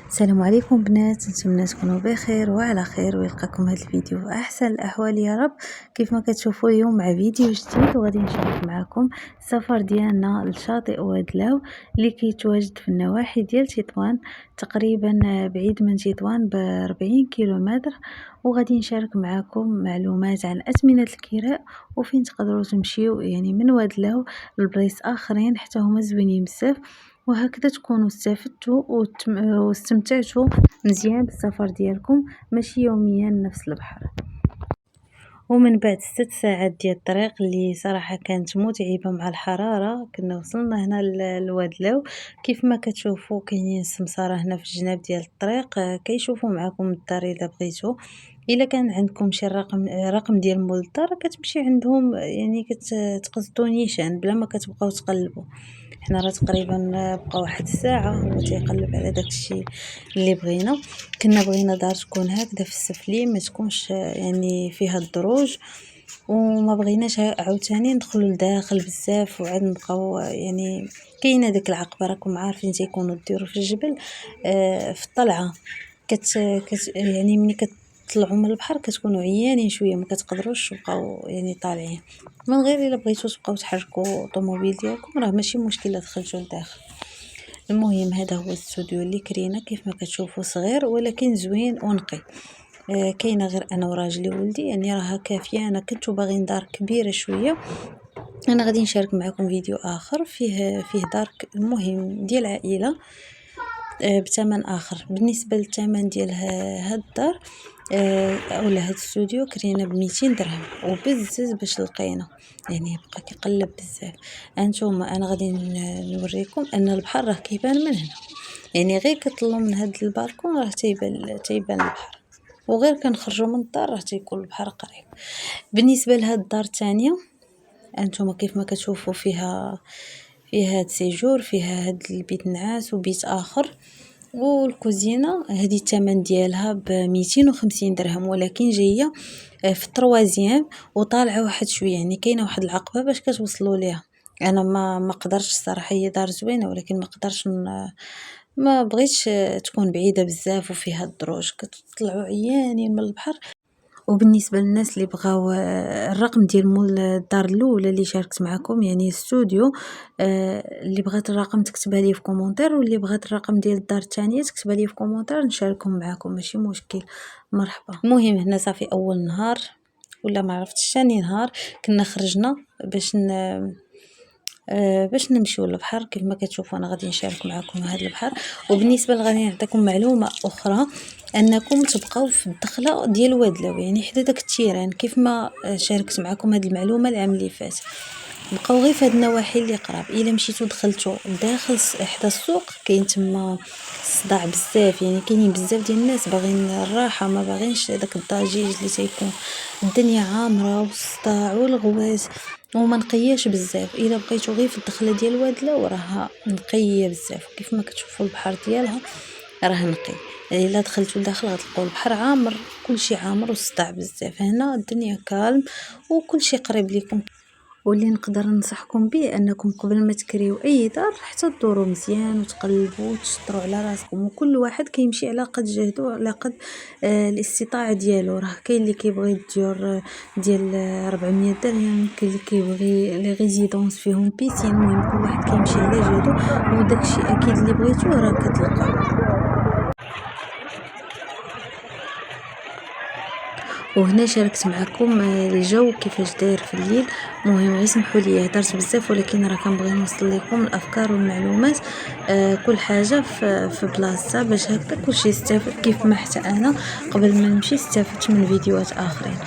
السلام عليكم بنات، نتمنى تكونوا بخير وعلى خير ويلقاكم هذا الفيديو في احسن الاحوال يا رب. كيف ما كتشوفوا اليوم مع فيديو جديد وغادي نشارك معكم السفر ديالنا لشاطئ وادلاو اللي كيتواجد في النواحي ديال تطوان، تقريبا بعيد من تطوان ب 40 كيلومتر. وغادي نشارك معكم معلومات عن أثمنة الكراء وفين تقدروا تمشيو يعني من وادلاو لبلايص اخرين حتى هما زوينين بزاف، وهكذا تكونوا استفدتوا واستمتعتوا مزيان بالسفر ديالكم ماشي يوميا نفس البحر. ومن بعد 6 ساعات ديال الطريق اللي صراحه كانت متعبه مع الحراره، كنا وصلنا هنا لوادلاو. كيف ما كتشوفوا كاينين السمساره هنا في الجناب ديال الطريق، كيشوفوا معكم الدار الا بغيتو. الا كان عندكم شي رقم ديال مول الدار كتمشي عندهم، يعني كتقصدوا نيشان بلا ما كتبقاو تقلبوا. حنا راه تقريبا بقى واحد الساعه هو تيقلب على داكشي اللي بغينا. كنا بغينا دار تكون هكذا في السفلي، ما تكونش يعني فيها الدروج، وما بغيناش عاوتاني ندخلوا لداخل بزاف وعاد نبقاو يعني كاينه ديك العقبه راكم عارفين تيكونوا الديور في الجبل. في الطلعه يعني ملي كتطلعوا من البحر كتكونوا عيانين شويه، ما كتقدروش تبقاو يعني طالعين. من غير الا بغيتوا تبقاو تحركوا الطوموبيل ديالكم راه ماشي مشكله دخلتوا لداخل. المهم هذا هو الاستوديو اللي كرينا، كيف ما كتشوفوا صغير ولكن زوين ونقي. كاينه غير انا وراجلي وولدي، يعني راها كافيه. انا كنت باغي دار كبيره شويه. انا غادي نشارك معكم فيديو اخر فيه دار المهم ديال العائله بثمن اخر. بالنسبه للثمن ديال هاد الدار اولا هاد الاستوديو كرينا ب 200 درهم وبزز باش لقينا، يعني بقى كيقلب بزاف. انتوما انا غادي نوريكم ان البحر راه كيبان من هنا، يعني غير كطلعوا من هاد البالكون راه تيبان البحر، وغير كنخرجوا من الدار راه تيكون البحر قريب. بالنسبه لهاد الدار الثانيه انتم كيف ما كتشوفوا فيها هاد سيجور، فيها هاد البيت نعاس وبيت اخر. والكوزينه هذه الثمن ديالها ب 250 درهم، ولكن جايه في التروازيام وطالعه واحد شويه، يعني كاينه واحد العقبه باش كتوصلوا ليها. انا ما قدرتش الصراحه، هي دار زوينه ولكن ما قدرتش ما بغيتش تكون بعيده بزاف وفيها الدروج كتطلعوا عيانين من البحر. وبالنسبه للناس اللي بغاو الرقم ديال مول الدار الاولى اللي شاركت معكم يعني استوديو، اللي بغات الرقم تكتبها لي في كومونتير، واللي بغات الرقم ديال الدار الثانيه تكتبها لي في كومونتير نشاركهم معكم ماشي مشكل. مرحبا. المهم هنا صافي اول نهار ولا ما عرفتش ثاني نهار كنا خرجنا باش نمشيو للبحر. كيف ما كتشوفوا انا غادي نشارك معكم هذا البحر. وبالنسبه غادي نعطيكم معلومه اخرى، انكم تبقاو في الدخله ديال وادلاو يعني حدا داك التيران. كيف ما شاركت معكم هذه المعلومه العام اللي فات، بقاو غير في هاد النواحي اللي قراب. الا مشيتو دخلتو داخل حدا السوق كاين تما الصداع بزاف، يعني كاينين بزاف ديال الناس باغيين الراحه، ما باغينش داك الضجيج اللي تيكون. الدنيا عامره والصداع والغواز وما نقياش بزاف. الا بقيتو غير في الدخله ديال وادله وراها نقيه بزاف، كيف ما كتشوفوا البحر ديالها راه نقي. الا دخلتوا لداخل غتلقاو البحر عامر، كلشي عامر والصداع بزاف. هنا الدنيا كالم وكلشي قريب ليكم. واللي نقدر ننصحكم به انكم قبل ما تكريو اي دار حتى تدوروا مزيان وتقلبوا وتشطروا على راسكم، وكل واحد كيمشي على قد جهده على قد الاستطاعه ديالو. راه كاين اللي كيبغي الديور ديال 400 درهم، كاين اللي كيبغي لي ريزيدونس فيهم بيسين. المهم كل واحد كيمشي على جهده، وداكشي اكيد اللي بغيتوه راه كتلقاوه. وهنا شاركت معكم الجو كيفاش داير في الليل. مهم غير سمحوا لي هدرت بزاف، ولكن راه كنبغي نوصل لكم الافكار والمعلومات كل حاجه في بلاصتها باش هكا كلشي يستافد، كيف ما حتى انا قبل ما نمشي استفدت من فيديوهات اخرين.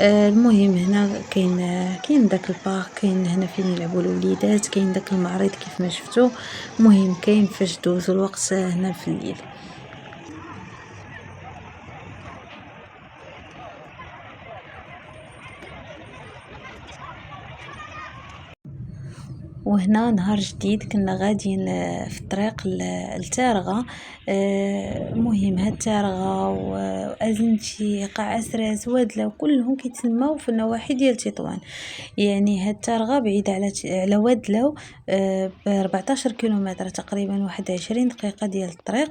المهم هنا كاين داك البارك، كاين هنا فين يلعبوا الوليدات، كاين داك المعرض كيف ما شفتوا. المهم كاين فاش دوزوا الوقت هنا في الليل. وهنا نهار جديد كنا غاديين في الطريق لتارغة. مهم هاد تارغة وازنتي قاع عسراس وادلة وكلهم كيتسموا في النواحي ديال تطوان. يعني هاد تارغة بعيدة على وادلة ب 14 كيلومتر تقريبا 21 دقيقة ديال الطريق.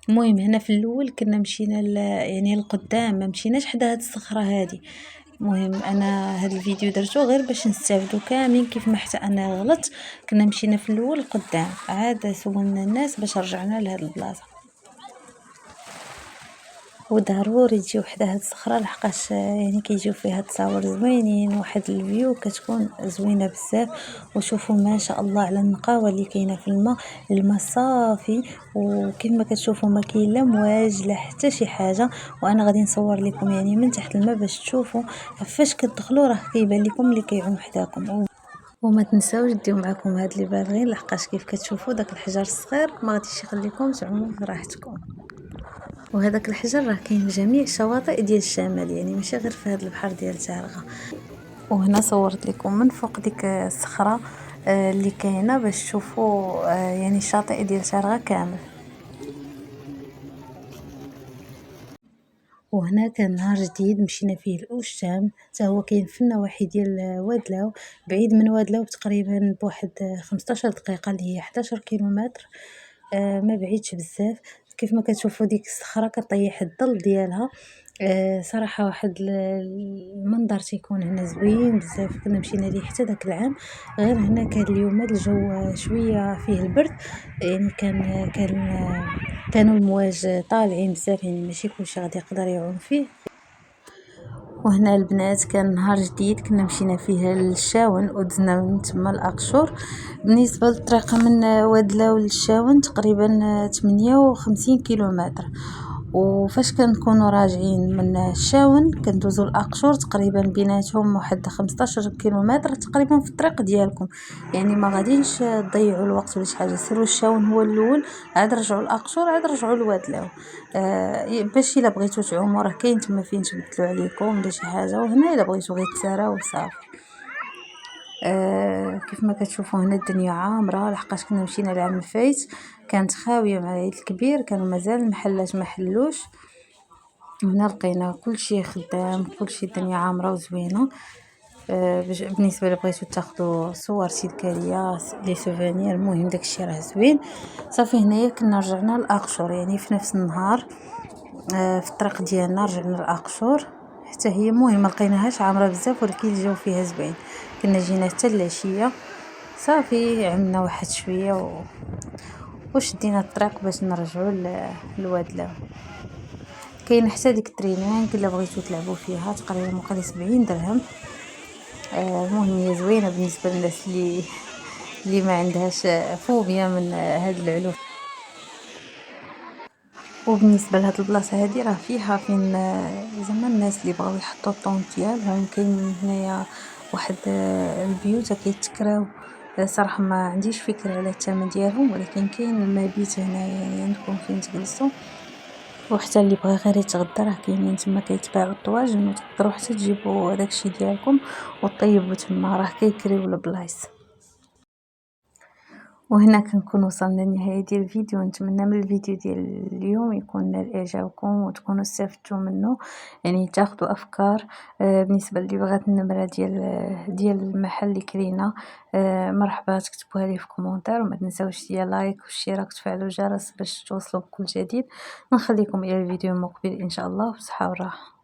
المهم هنا في الاول كنا مشينا يعني القدام، ما مشيناش حدا هاد الصخرة هادي. المهم انا هاد الفيديو درتو غير باش نستافدوا كاملين كيف ما حتى انا غلطت. كنا مشينا في الاول قدام، عاد سولنا الناس باش رجعنا لهاد البلاصه. وضروري تجيو حدا هاد الصخره لحقاش يعني كيجيو فيها تصاور زوينين، واحد الفيو كتكون زوينه بزاف. وشوفوا ما شاء الله على النقاوه اللي كاينه في الماء صافي، وكيف ما كتشوفوا ما كاين لا مواج لا حتى شي حاجه. وانا غادي نصور لكم يعني من تحت الماء باش تشوفوا فاش كتدخلوا راه كيبان لكم اللي كيعوم حداكم. وما تنساوش ديو معكم هاد اللي بالغين، لحقاش كيف كتشوفوا داك الحجر الصغير ما غاديش يخليكم تعوموا براحتكم. وهذاك الحجر راه كاين في جميع الشواطئ ديال الشمال، يعني ماشي غير في هذا البحر ديال تارغة. وهنا صورت لكم من فوق ديك الصخره اللي كاينه باش تشوفوا يعني الشاطئ ديال تارغة كامل. وهنا كان نهار جديد مشينا فيه الأوشتام، حتى هو كاين في النواحي ديال وادلاو، بعيد من وادلاو تقريبا بواحد 15 دقيقه اللي هي 11 كيلومتر. ما بعيدش بزاف. كيف ما كتشوفوا ديك الصخره كطيح الظل ديالها. صراحه واحد المنظر تيكون هنا زوين بزاف. كنا مشينا ليه حتى داك العام، غير هنا كان اليوم الجو شويه فيه البرد، يعني كانوا المواج طالعين بزاف، يعني ماشي كلشي غادي يقدر يعوم فيه. وهنا البنات كان نهار جديد كنا مشينا فيه للشاون ودزنا من تما الاقشور. بالنسبه للطريق من وادلاو للشاون تقريبا 58 كيلومتر. وفاش كنكونوا راجعين من الشاون كندوزو الاقشور تقريبا بيناتهم واحد 15 كيلومتر تقريبا في الطريق ديالكم. يعني ما غاديش تضيعوا الوقت ولا شي حاجه، سيروا الشاون هو الاول، عاد رجعوا الاقشور، عاد رجعوا لوادلاو. باش الا بغيتو تعوموا راه كاين تما فين تبدلوا عليكم ولا شي حاجه، وهنا الا بغيتو غير تساراو وصافي. كيف ما كتشوفوا هنا الدنيا عامره، لحقاش كنا مشينا العام الفايت كانت خاويه مع العيد الكبير، كانوا مازال المحلات ما حلوش. هنا لقينا كلشي خدام، كلشي الدنيا عامره وزوينه. بالنسبه لبغيتو تاخذوا صور تذكاريه لي سوفونير، المهم داكشي راه زوين. صافي هنايا كنا رجعنا لاقشور يعني في نفس النهار. في الطريق ديالنا رجعنا لاقشور حتى هي المهم ما لقيناهاش عامره بزاف، ولكن الجو فيها زوين. كنا جينا حتى العشيه، صافي عملنا واحد شويه وشدينا الطريق باش نرجعوا لوادلاو. كاين حتى ديك الترينين الا بغيتو تلعبوا فيها تقريبا مقري 70 درهم. المهم هي زوينه بالنسبه للناس اللي ما عندهاش فوبيا من هاد العلوم. وبالنسبه لهاد البلاصه هادي راه فيها فين زعما الناس اللي بغاو يحطوا الطونط ديالهم. كاين هنايا واحد البيوت كيتكراو. صراحه ما عنديش فكره على الثمن ديالهم، ولكن كاين المبيت هنايا يعني عندكم فين تجلسوا. وحتى اللي بغى غير يتغدى راه كاينين تما كيتباعوا الطواجن، وتقدروا حتى تجيبوا داكشي ديالكم وطيبوا تما، راه كيكريو البلايص. وهنا كنكون وصلنا لنهاية ديال الفيديو. نتمنى من الفيديو ديال اليوم يكون نال اعجابكم وتكونوا استفدتوا منه، يعني تاخذوا افكار. بالنسبه اللي بغات النمره ديال المحل اللي كرينا، مرحبا تكتبوها لي في كومونتير. وما تنساوش ديال لايك والاشتراك وتفعلوا الجرس باش توصلوا بكل جديد. نخليكم الى الفيديو المقبل ان شاء الله، بصحه وراحه.